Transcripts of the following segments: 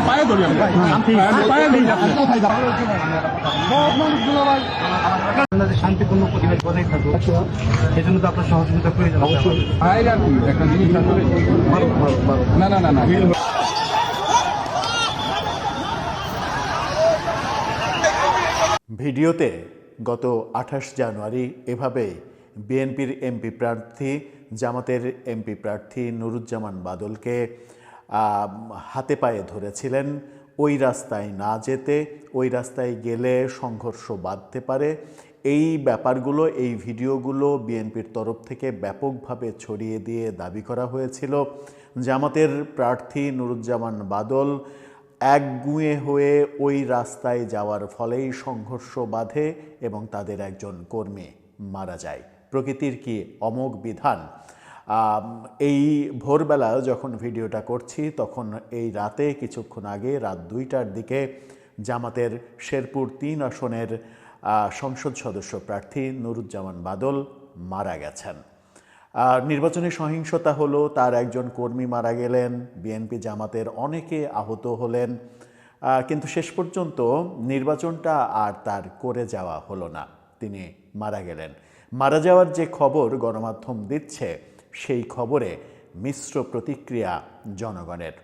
পায়ে ধরি পায়ে ধরি শান্তিপূর্ণ পরিবেশ বজায় থাকুক, সেজন্য তো আপনার সহযোগিতা প্রয়োজন। অবশ্যই একটা জিনিস না না না না ভিডিওতে গত 28 জানুয়ারি এভাবে বিএনপির এমপি প্রার্থী জামাতের এমপি প্রার্থী নুরুজ্জামান বাদলকে হাতে পায়ে ধরেছিলেন ওই রাস্তায় না যেতে, ওই রাস্তায় গেলে সংঘর্ষ বাধতে পারে। এই ব্যাপারগুলো, এই ভিডিওগুলো বিএনপির তরফ থেকে ব্যাপকভাবে ছড়িয়ে দিয়ে দাবি করা হয়েছিল জামাতের প্রার্থী নুরুজ্জামান বাদল একগুঁয়ে হয়ে ওই রাস্তায় যাওয়ার ফলেই সংঘর্ষ বাধে এবং তাদের একজন কর্মী মারা যায়। প্রকৃতির কি অমোঘ বিধান। এই ভোরবেলা যখন ভিডিওটা করছি তখন এই রাতে কিছুক্ষণ আগে রাত 2টার দিকে জামাতের শেরপুর 3 আসনের সংসদ সদস্য প্রার্থী নুরুজ্জামান বাদল মারা গেছেন। নির্বাচনে সহিংসতা হলো, তার একজন কর্মী মারা গেলেন, বিএনপি জামাতের অনেকে আহত হলেন, কিন্তু শেষ পর্যন্ত নির্বাচনটা আর তার করে যাওয়া হলো না, তিনি মারা গেলেন। মারা যাওয়ার যে খবর গণমাধ্যম দিচ্ছে সেই খবরে মিশ্র প্রতিক্রিয়া জনগণের।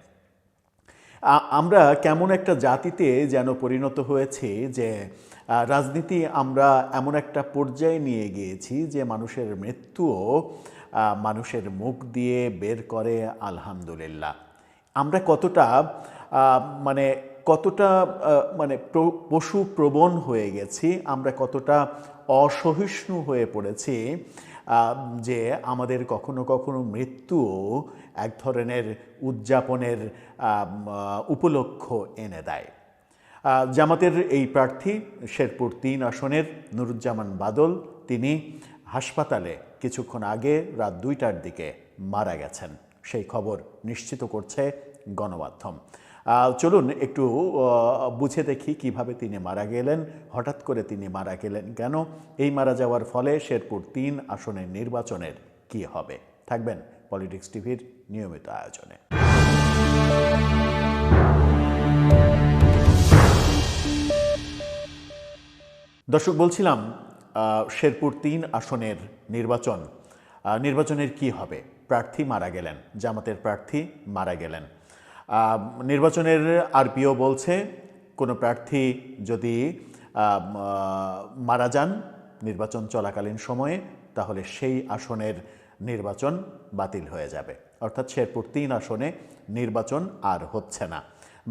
আমরা কেমন একটা জাতিতে যেন পরিণত হয়েছি যে রাজনীতি আমরা এমন একটা পর্যায়ে নিয়ে গিয়েছি যে মানুষের মৃত্যুও মানুষের মুখ দিয়ে বের করে আলহামদুলিল্লাহ। আমরা কতটা পশু প্রবণ হয়ে গেছি, আমরা কতটা অসহিষ্ণু হয়ে পড়েছি যে আমাদের কখনো কখনো মৃত্যুও এক ধরনের উদযাপনের উপলক্ষ এনে দেয়। জামাতের এই প্রার্থী শেরপুর 3 আসনের নুরুজ্জামান বাদল, তিনি হাসপাতালে কিছুক্ষণ আগে রাত 2টার দিকে মারা গেছেন, সেই খবর নিশ্চিত করছে গণমাধ্যম। চলুন একটু বুঝে দেখি কিভাবে তিনি মারা গেলেন, হঠাৎ করে তিনি মারা গেলেন কেন, এই মারা যাওয়ার ফলে শেরপুর 3 আসনের নির্বাচনের কি হবে। থাকবেন পলিটিক্স টিভির নিয়মিত আয়োজনে। দর্শক, বলছিলাম শেরপুর 3 আসনের নির্বাচনের কি হবে। প্রার্থী মারা গেলেন, জামাতের প্রার্থী মারা গেলেন। নির্বাচনের আরপিও বলছে কোনো প্রার্থী যদি মারা যান নির্বাচন চলাকালীন সময়ে তাহলে সেই আসনের নির্বাচন বাতিল হয়ে যাবে, অর্থাৎ শেরপুর 3 আসনে নির্বাচন আর হচ্ছে না।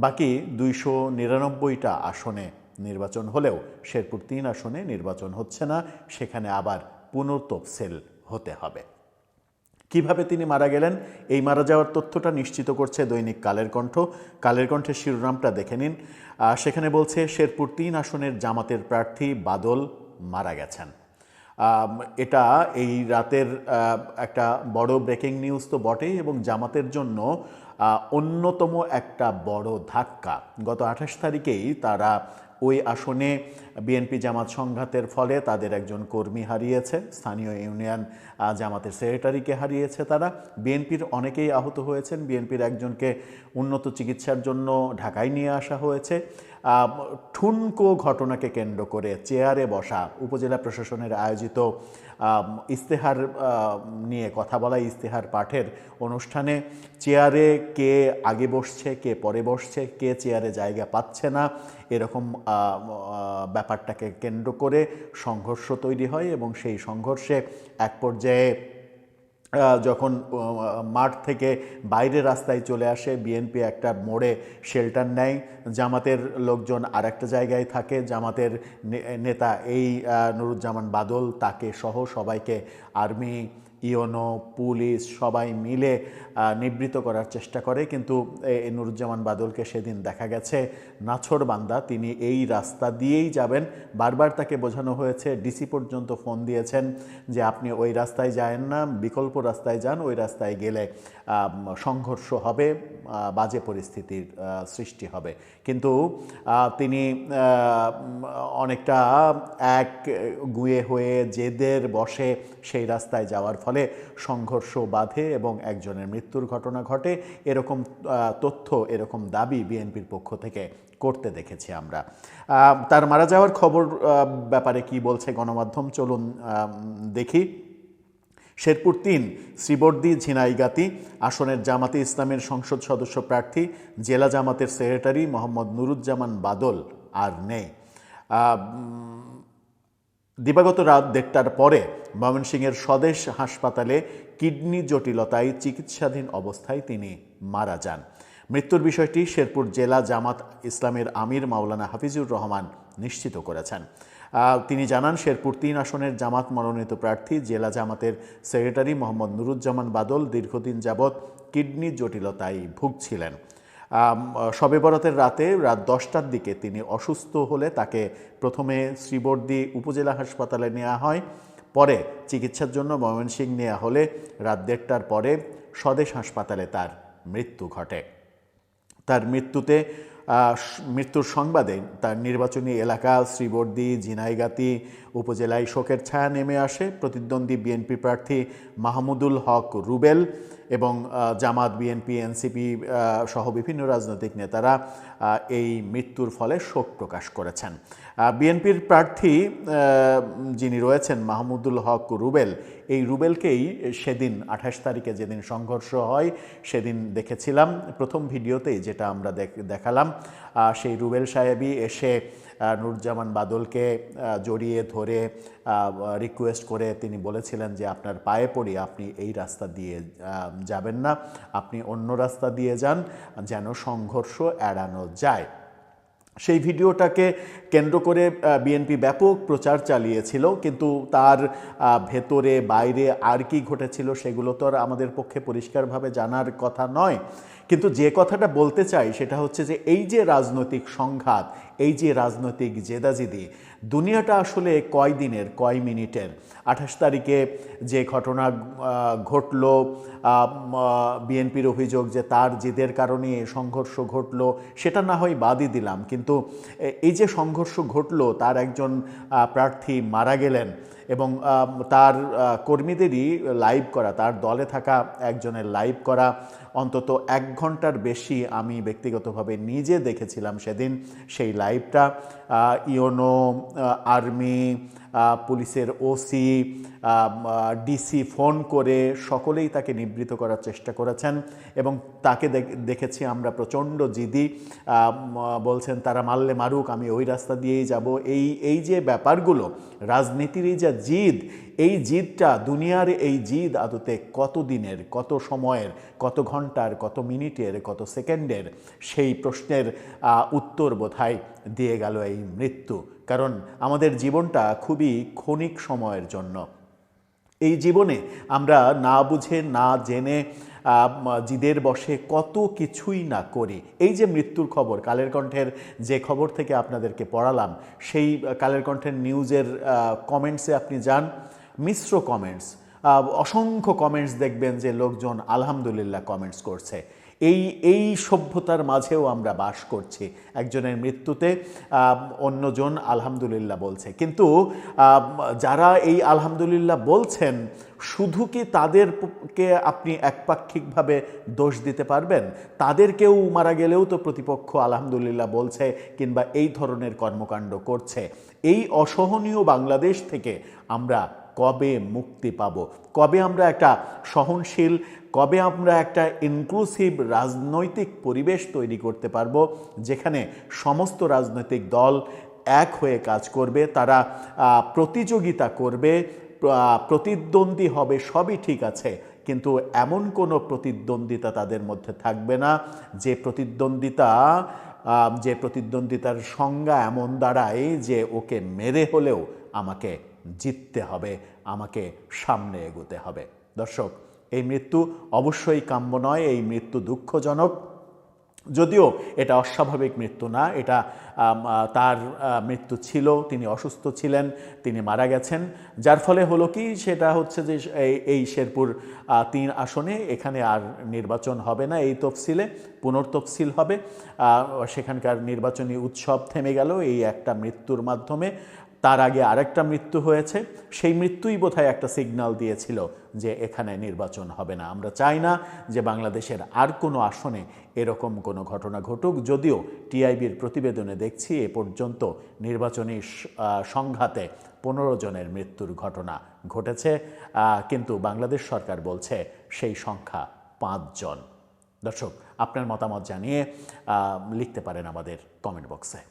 বাকি 299টা আসনে নির্বাচন হলেও শেরপুর 3 আসনে নির্বাচন হচ্ছে না, সেখানে আবার পুনর্তফসিল হতে হবে। কিভাবে তিনি মারা গেলেন, এই মারা যাওয়ার তথ্যটা নিশ্চিত করছে দৈনিক কালের কণ্ঠ। কালের কণ্ঠের শিরোনামটা দেখে নিন। সেখানে বলছে শেরপুর 3 আসনের জামাতের প্রার্থী বাদল মারা গেছেন। এটা এই রাতের একটা বড় ব্রেকিং নিউজ তো বটেই, এবং জামাতের জন্য অন্যতম একটা বড় ধাক্কা। গত 28 তারিখেই তারা ওই আসনে বিএনপি জামাত সংঘাতের ফলে তাদের একজন কর্মী হারিয়েছে, স্থানীয় ইউনিয়ন জামাতের সেক্রেটারিকে হারিয়েছে তারা। বিএনপির অনেকেই আহত হয়েছেন, বিএনপির একজনকে উন্নত চিকিৎসার জন্য ঢাকায় নিয়ে আসা হয়েছে। ঠুনকো ঘটনাকে কেন্দ্র করে চেয়ারে বসা উপজেলা প্রশাসনের আয়োজিত ইস্তেহার নিয়ে কথা বলা, ইস্তেহার পাঠের অনুষ্ঠানে চেয়ারে কে আগে বসছে, কে পরে বসছে, কে চেয়ারে জায়গা পাচ্ছে না, এরকম ব্যাপারটাকে কেন্দ্র করে সংঘর্ষ তৈরি হয় এবং সেই সংঘর্ষে এক পর্যায়ে যখন মাঠ থেকে বাইরে রাস্তায় চলে আসে, বিএনপি একটা মোড়ে শেল্টার নেয়, জামাতের লোকজন আর একটা জায়গায় থাকে। জামাতের নেতা এই নুরুজ্জামান বাদল, তাকে সহ সবাইকে আর্মি, ইওনো, পুলিশ সবাই মিলে নিবৃত্ত করার চেষ্টা করে, কিন্তু এই নুরুজ্জামান বাদলকে সেদিন দেখা গেছে নাছোড়বান্দা, তিনি এই রাস্তা দিয়েই যাবেন। বারবার তাকে বোঝানো হয়েছে, ডিসি পর্যন্ত ফোন দিয়েছেন যে আপনি ওই রাস্তায় যায়েন না, বিকল্প রাস্তায় যান, ওই রাস্তায় গেলে সংঘর্ষ হবে, বাজে পরিস্থিতির সৃষ্টি হবে। কিন্তু তিনি অনেকটা এক গুয়ে হয়ে জেদের বসে সেই রাস্তায় যাওয়ার ফলে ফলে সংঘর্ষ বাধে এবং একজনের মৃত্যুর ঘটনা ঘটে, এরকম তথ্য, এরকম দাবি বিএনপির পক্ষ থেকে করতে দেখেছি আমরা। তার মারা যাওয়ার খবর ব্যাপারে কি বলছে গণমাধ্যম, চলুন দেখি। শেরপুর ৩ শ্রীবর্দী ঝিনাইগাতি আসনের জামাতে ইসলামের সংসদ সদস্য প্রার্থী জেলা জামাতের সেক্রেটারি মোহাম্মদ নুরুজ্জামান বাদল আর নেই। দিবাগত রাত ১:৩০টার পরে ময়মনসিংহের স্বদেশ হাসপাতালে কিডনি জটিলতায় চিকিৎসাধীন অবস্থায় তিনি মারা যান। মৃত্যুর বিষয়টি শেরপুর জেলা জামাত ইসলামের আমির মাওলানা হাফিজুর রহমান নিশ্চিত করেছেন। তিনি জানান, শেরপুর ৩ আসনের জামাত মনোনীত প্রার্থী জেলা জামাতের সেক্রেটারি মোহাম্মদ নুরুজ্জামান বাদল দীর্ঘদিন যাবৎ কিডনি জটিলতায় ভুগছিলেন। শবে বরাতের রাতে রাত ১০টার দিকে তিনি অসুস্থ হলে তাকে প্রথমে শ্রীবর্দী উপজেলা হাসপাতালে নেওয়া হয়, পরে চিকিৎসার জন্য ময়মনসিংহ নেওয়া হলে রাত ১:৩০টার পরে স্বদেশ হাসপাতালে তার মৃত্যু ঘটে। তার মৃত্যুর সংবাদে তার নির্বাচনী এলাকা শ্রীবর্দী ঝিনাইগাতি উপজেলায় শোকের ছায়া নেমে আসে। প্রতিদ্বন্দ্বী বিএনপি প্রার্থী মাহমুদুল হক রুবেল এবং জামাত, বিএনপি, এনসিপি সহ বিভিন্ন রাজনৈতিক নেতারা এই মৃত্যুর ফলে শোক প্রকাশ করেছেন। বিএনপির প্রার্থী যিনি রয়েছেন মাহমুদুল হক রুবেল, এই রুবেলকেই সেদিন ২৮ তারিখে যেদিন সংঘর্ষ হয় সেদিন দেখেছিলাম প্রথম ভিডিওতেই, যেটা আমরা দেখালাম। সেই রুবেল সাহেবই এসে নুরুজ্জামান বাদলকে জড়িয়ে ধরে রিকোয়েস্ট করে তিনি বলেছিলেন যে আপনার পায়ে পড়ি, আপনি এই রাস্তা দিয়ে যাবেন না, আপনি অন্য রাস্তা দিয়ে যান যেন সংঘর্ষ এড়ানো যায়। সেই ভিডিওটাকে কেন্দ্র করে বিএনপি ব্যাপক প্রচার চালিয়েছিল, কিন্তু তার ভেতরে বাইরে আর কি ঘটেছিল সেগুলো তো আর আমাদের পক্ষে পরিষ্কারভাবে জানার কথা নয়। কিন্তু যে কথাটা বলতে চাই সেটা হচ্ছে যে এই যে রাজনৈতিক সংঘাত, এই যে রাজনৈতিক জেদাজেদি, দুনিয়াটা আসলে কয় দিনের, কয় মিনিটের। ২৮ তারিখে যে ঘটনা ঘটল, বিএনপির অভিযোগ যে তার জেদের কারণে সংঘর্ষ ঘটল, সেটা না হয় বাদই দিলাম, কিন্তু এই যে সংঘর্ষ ঘটল, তার একজন প্রার্থী মারা গেলেন এবং তার কর্মীদেরই লাইভ করা, তার দলে থাকা একজনের লাইভ করা অন্তত ১ ঘন্টার বেশি আমি ব্যক্তিগতভাবে নিজে দেখেছিলাম সেদিন। সেই লাইভটা ইওনো, আর্মি, পুলিশের ওসি, ডিসি ফোন করে সকলেই তাকে নিবৃত্ত করার চেষ্টা করেছেন এবং তাকে দেখেছি আমরা প্রচণ্ড জিদি, বলছেন তারা মারলে মারুক, আমি ওই রাস্তা দিয়েই যাব। এই যে ব্যাপারগুলো, রাজনীতির এই যা জিদ, এই জিদটা, দুনিয়ার এই জিদ আদতে কত দিনের, কত সময়ের, কত ঘন্টার, কত মিনিটের, কত সেকেন্ডের, সেই প্রশ্নের উত্তর বোধহয় দিয়ে গেল এই মৃত্যু। কারণ আমাদের জীবনটা খুবই ক্ষণিক সময়ের জন্য। এই জীবনে আমরা না বুঝে না জেনে জিদের বশে কত কিছুই না করি। এই যে মৃত্যুর খবর, কালের কণ্ঠের যে খবর থেকে আপনাদেরকে পড়ালাম, সেই কালের কণ্ঠের নিউজের কমেন্টসে আপনি যান, মিশ্র কমেন্টস, অসংখ্য কমেন্টস দেখবেন যে লোকজন আলহামদুলিল্লাহ কমেন্টস করছে। এই সভ্যতার মাঝেও আমরা বাস করছি। একজনের মৃত্যুতে অন্যজন আলহামদুলিল্লাহ বলছে, কিন্তু যারা এই আলহামদুলিল্লাহ বলছেন, শুধু কি তাদেরকে আপনি একপাক্ষিকভাবে দোষ দিতে পারবেন? তাদেরকেও মারা গেলেও তো প্রতিপক্ষ আলহামদুলিল্লাহ বলছে কিংবা এই ধরনের কর্মকাণ্ড করছে। এই অসহনীয় বাংলাদেশ থেকে আমরা কবে মুক্তি পাব? কবে আমরা একটা সহনশীল, কবে আমরা একটা ইনক্লুসিভ রাজনৈতিক পরিবেশ তৈরি করতে পারব, যেখানে সমস্ত রাজনৈতিক দল এক হয়ে কাজ করবে, তারা প্রতিযোগিতা করবে, প্রতিদ্বন্দ্বী হবে, সবই ঠিক আছে, কিন্তু এমন কোনো প্রতিদ্বন্দ্বিতা তাদের মধ্যে থাকবে না যে প্রতিদ্বন্দ্বিতার সংজ্ঞা এমন দাঁড়ায় যে ওকে মেরে হলেও আমাকে জিততে হবে, আমাকে সামনে এগোতে হবে। দর্শক, এই মৃত্যু অবশ্যই কাম্য নয়, এই মৃত্যু দুঃখজনক। যদিও এটা অস্বাভাবিক মৃত্যু না, এটা তার মৃত্যু ছিল, তিনি অসুস্থ ছিলেন, তিনি মারা গেছেন। যার ফলে হলো কি, সেটা হচ্ছে যে এই শেরপুর ৩ আসনে এখানে আর নির্বাচন হবে না, এই তফসিলে পুনর্তফসিল হবে। সেখানকার নির্বাচনী উৎসব থেমে গেল এই একটা মৃত্যুর মাধ্যমে। তার আগে আরেকটা মৃত্যু হয়েছে, সেই মৃত্যুই বোধহয় একটা সিগন্যাল দিয়েছিল যে এখানে নির্বাচন হবে না। আমরা চাই না যে বাংলাদেশের আর কোনো আসনে এরকম কোনো ঘটনা ঘটুক, যদিও টিআইবির প্রতিবেদনে দেখছি এ পর্যন্ত নির্বাচনী সংঘাতে 15 জনের মৃত্যুর ঘটনা ঘটেছে, কিন্তু বাংলাদেশ সরকার বলছে সেই সংখ্যা 5 জন। দর্শক, আপনার মতামত জানিয়ে লিখতে পারেন আমাদের কমেন্ট বক্সে।